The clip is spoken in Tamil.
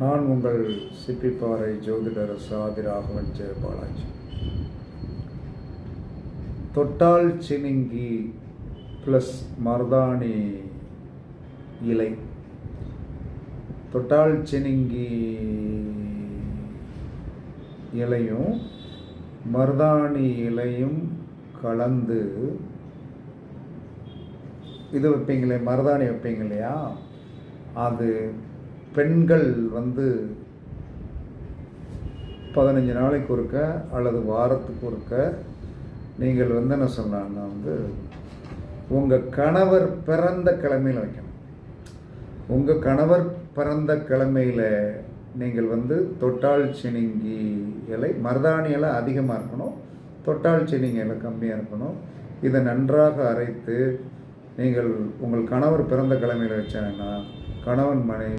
நான் உங்கள் சிப்பிப்பாறை ஜோதிடர் சாதி ராகவன் ஜெயபாலாஜி. தொட்டால் சினிங்கி ப்ளஸ் மருதாணி இலை, தொட்டால் சினிங்கி இலையும் மருதாணி இலையும் கலந்து இது வைப்பீங்களே, மருதாணி வைப்பீங்க இல்லையா, அது பெண்கள் 15 நாளைக்கு ஒருக்க அல்லது வாரத்துக்கு ஒருக்க நீங்கள் என்ன சொன்னாங்கன்னா உங்கள் கணவர் பிறந்த கிழமையில் வைக்கணும். உங்கள் கணவர் பிறந்த கிழமையில் நீங்கள் தொட்டால் சினிங்கி இலை, மருதாணி இலை அதிகமாக இருக்கணும், தொட்டால் சினிங்கி இலை கம்மியாக இருக்கணும். இதை நன்றாக அரைத்து நீங்கள் உங்கள் கணவர் பிறந்த கிழமையில் வச்சாங்கன்னா கணவன் மனைவி